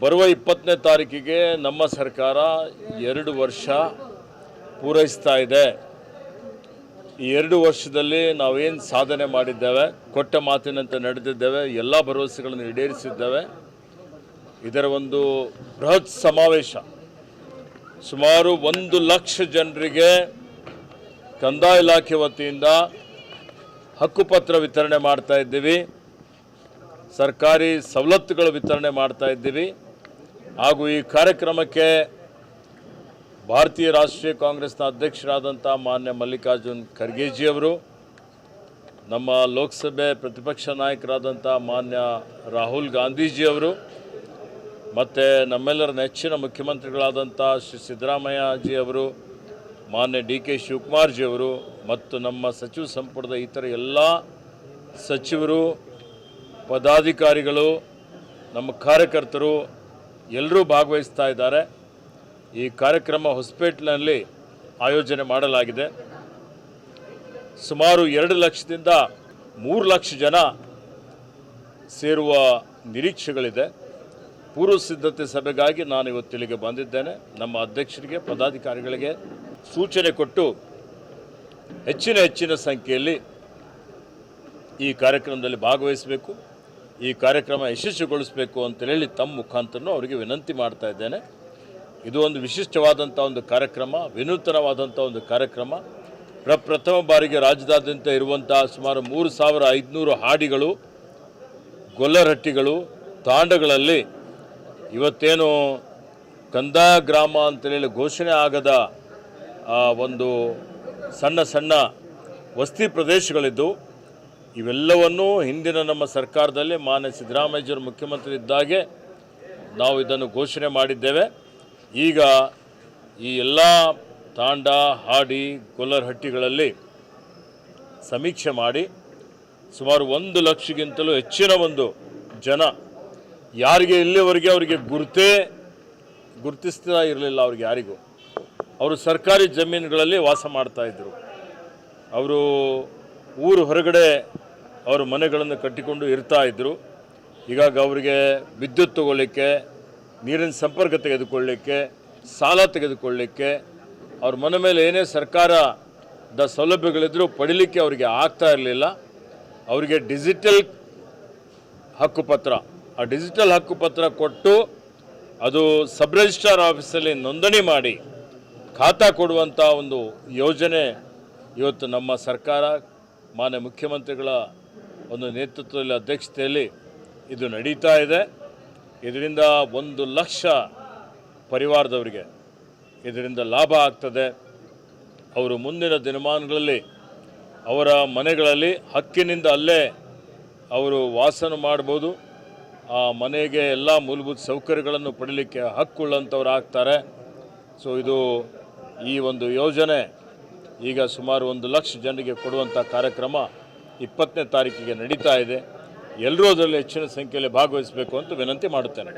ಬರುವ 20ನೇ ತಾರೀಕಿಗೆ ನಮ್ಮ ಸರ್ಕಾರ 2 ವರ್ಷ ಪೂರೈಸ್ತಾ ಇದೆ. ಈ 2 ವರ್ಷದಲ್ಲಿ ನಾವೇನು ಸಾಧನೆ ಮಾಡಿದ್ದೇವೆ, ಕೊಟ್ಟ ಮಾತಿನಂತೆ ನಡೆದಿದ್ದೇವೆ, ಎಲ್ಲ ಭರವಸೆಗಳನ್ನು ಈಡೇರಿಸಿದ್ದೇವೆ. ಇದರ ಒಂದು ಬೃಹತ್ ಸಮಾವೇಶ ಸುಮಾರು 1 ಲಕ್ಷ ಜನರಿಗೆ ಕಂದಾಯ ಇಲಾಖೆ ವತಿಯಿಂದ ಹಕ್ಕುಪತ್ರ ವಿತರಣೆ ಮಾಡ್ತಾ ಇದ್ದೀವಿ, ಸರ್ಕಾರಿ ಸವಲತ್ತುಗಳ ವಿತರಣೆ ಮಾಡ್ತಾ ಇದ್ದೀವಿ. ಹಾಗೂ ಈ ಕಾರ್ಯಕ್ರಮಕ್ಕೆ ಭಾರತೀಯ ರಾಷ್ಟ್ರೀಯ ಕಾಂಗ್ರೆಸ್ನ ಅಧ್ಯಕ್ಷರಾದಂಥ ಮಾನ್ಯ ಮಲ್ಲಿಕಾರ್ಜುನ್ ಖರ್ಗೆಜಿಯವರು, ನಮ್ಮ ಲೋಕಸಭೆ ಪ್ರತಿಪಕ್ಷ ನಾಯಕರಾದಂಥ ಮಾನ್ಯ ರಾಹುಲ್ ಗಾಂಧೀಜಿಯವರು, ಮತ್ತು ನಮ್ಮೆಲ್ಲರ ನೆಚ್ಚಿನ ಮುಖ್ಯಮಂತ್ರಿಗಳಾದಂಥ ಶ್ರೀ ಸಿದ್ದರಾಮಯ್ಯಜಿಯವರು, ಮಾನ್ಯ DK ಶಿವಕುಮಾರ್ಜಿಯವರು ಮತ್ತು ನಮ್ಮ ಸಚಿವ ಸಂಪುಟದ ಇತರ ಎಲ್ಲ ಸಚಿವರು, ಪದಾಧಿಕಾರಿಗಳು, ನಮ್ಮ ಕಾರ್ಯಕರ್ತರು ಎಲ್ಲರೂ ಭಾಗವಹಿಸ್ತಾ ಇದ್ದಾರೆ. ಈ ಕಾರ್ಯಕ್ರಮ ಹೊಸಪೇಟೆನಲ್ಲಿ ಆಯೋಜನೆ ಮಾಡಲಾಗಿದೆ. ಸುಮಾರು 2 ಲಕ್ಷದಿಂದ 3 ಲಕ್ಷ ಜನ ಸೇರುವ ನಿರೀಕ್ಷೆಗಳಿದೆ. ಪೂರ್ವ ಸಿದ್ಧತೆ ಸಭೆಗಾಗಿ ನಾನು ಇವತ್ತು ಇಲ್ಲಿಗೆ ಬಂದಿದ್ದೇನೆ. ನಮ್ಮ ಅಧ್ಯಕ್ಷರಿಗೆ, ಪದಾಧಿಕಾರಿಗಳಿಗೆ ಸೂಚನೆ ಕೊಟ್ಟು ಹೆಚ್ಚಿನ ಸಂಖ್ಯೆಯಲ್ಲಿ ಈ ಕಾರ್ಯಕ್ರಮದಲ್ಲಿ ಭಾಗವಹಿಸಬೇಕು, ಈ ಕಾರ್ಯಕ್ರಮ ಯಶಸ್ವಿಗೊಳಿಸಬೇಕು ಅಂತೇಳಿ ತಮ್ಮ ಮುಖಾಂತರ ಅವರಿಗೆ ವಿನಂತಿ ಮಾಡ್ತಾ ಇದ್ದೇನೆ. ಇದು ಒಂದು ವಿಶಿಷ್ಟವಾದಂಥ ಒಂದು ಕಾರ್ಯಕ್ರಮ, ವಿನೂತನವಾದಂಥ ಒಂದು ಕಾರ್ಯಕ್ರಮ. ಪ್ರಥಮ ಬಾರಿಗೆ ರಾಜ್ಯದಾದ್ಯಂತ ಇರುವಂಥ ಸುಮಾರು 3500 ಹಾಡಿಗಳು, ಗೊಲ್ಲರಹಟ್ಟಿಗಳು, ತಾಂಡಗಳಲ್ಲಿ ಇವತ್ತೇನು ಕಂದಾಯ ಗ್ರಾಮ ಅಂತೇಳಿ ಘೋಷಣೆ ಆಗದ ಒಂದು ಸಣ್ಣ ವಸತಿ ಪ್ರದೇಶಗಳಿದ್ದು, ಇವೆಲ್ಲವನ್ನೂ ಹಿಂದಿನ ನಮ್ಮ ಸರ್ಕಾರದಲ್ಲಿ ಮಾನ್ಯ ಸಿದ್ದರಾಮಯ್ಯರು ಮುಖ್ಯಮಂತ್ರಿ ಇದ್ದಾಗೆ ನಾವು ಇದನ್ನು ಘೋಷಣೆ ಮಾಡಿದ್ದೇವೆ. ಈಗ ಈ ಎಲ್ಲ ತಾಂಡ, ಹಾಡಿ, ಗೊಲ್ಲರಹಟ್ಟಿಗಳಲ್ಲಿ ಸಮೀಕ್ಷೆ ಮಾಡಿ ಸುಮಾರು 1 ಲಕ್ಷಕ್ಕಿಂತಲೂ ಹೆಚ್ಚಿನ ಒಂದು ಜನ, ಯಾರಿಗೆ ಇಲ್ಲಿವರೆಗೆ ಅವರಿಗೆ ಗುರುತಿಸ್ತಾ ಇರಲಿಲ್ಲ, ಅವ್ರಿಗೆ ಯಾರಿಗೂ, ಅವರು ಸರ್ಕಾರಿ ಜಮೀನುಗಳಲ್ಲಿ ವಾಸ ಮಾಡ್ತಾಯಿದ್ರು. ಅವರು ಊರು ಹೊರಗಡೆ ಅವರು ಮನೆಗಳನ್ನು ಕಟ್ಟಿಕೊಂಡು ಇರ್ತಾಯಿದ್ರು. ಹೀಗಾಗಿ ಅವರಿಗೆ ವಿದ್ಯುತ್ ತಗೊಳ್ಳಿಕ್ಕೆ, ನೀರಿನ ಸಂಪರ್ಕ ತೆಗೆದುಕೊಳ್ಳಿಕ್ಕೆ, ಸಾಲ ತೆಗೆದುಕೊಳ್ಳಿಕ್ಕೆ, ಅವ್ರ ಮನೆ ಮೇಲೆ ಏನೇ ಸರ್ಕಾರದ ಸೌಲಭ್ಯಗಳಿದ್ದರೂ ಪಡೀಲಿಕ್ಕೆ ಅವರಿಗೆ ಆಗ್ತಾ ಇರಲಿಲ್ಲ. ಅವರಿಗೆ ಡಿಜಿಟಲ್ ಹಕ್ಕುಪತ್ರ, ಆ ಡಿಜಿಟಲ್ ಹಕ್ಕುಪತ್ರ ಕೊಟ್ಟು ಅದು ಸಬ್ ರಿಜಿಸ್ಟ್ರಾರ್ ಆಫೀಸಲ್ಲಿ ನೋಂದಣಿ ಮಾಡಿ ಖಾತಾ ಕೊಡುವಂಥ ಒಂದು ಯೋಜನೆ ಇವತ್ತು ನಮ್ಮ ಸರ್ಕಾರ ಮಾನ್ಯ ಮುಖ್ಯಮಂತ್ರಿಗಳ ಒಂದು ನೇತೃತ್ವದಲ್ಲಿ, ಅಧ್ಯಕ್ಷತೆಯಲ್ಲಿ ಇದು ನಡೀತಾ ಇದೆ. ಇದರಿಂದ 1 ಲಕ್ಷ ಪರಿವಾರದವರಿಗೆ ಇದರಿಂದ ಲಾಭ ಆಗ್ತದೆ. ಅವರು ಮುಂದಿನ ದಿನಮಾನಗಳಲ್ಲಿ ಅವರ ಮನೆಗಳಲ್ಲಿ ಹಕ್ಕಿನಿಂದ ಅಲ್ಲೇ ಅವರು ವಾಸನ ಮಾಡ್ಬೋದು. ಆ ಮನೆಗೆ ಎಲ್ಲ ಮೂಲಭೂತ ಸೌಕರ್ಯಗಳನ್ನು ಪಡೀಲಿಕ್ಕೆ ಹಕ್ಕುಳ್ಳಂಥವ್ರು ಆಗ್ತಾರೆ. ಸೊ ಇದು ಈ ಒಂದು ಯೋಜನೆ ಈಗ ಸುಮಾರು 1 ಲಕ್ಷ ಜನರಿಗೆ ಕೊಡುವಂಥ ಕಾರ್ಯಕ್ರಮ 20ನೇ ತಾರೀಕಿಗೆ ನಡೀತಾ ಇದೆ. ಎಲ್ಲರೂ ಅದರಲ್ಲಿ ಹೆಚ್ಚಿನ ಸಂಖ್ಯೆಯಲ್ಲಿ ಭಾಗವಹಿಸಬೇಕು ಅಂತ ವಿನಂತಿ ಮಾಡುತ್ತೇನೆ.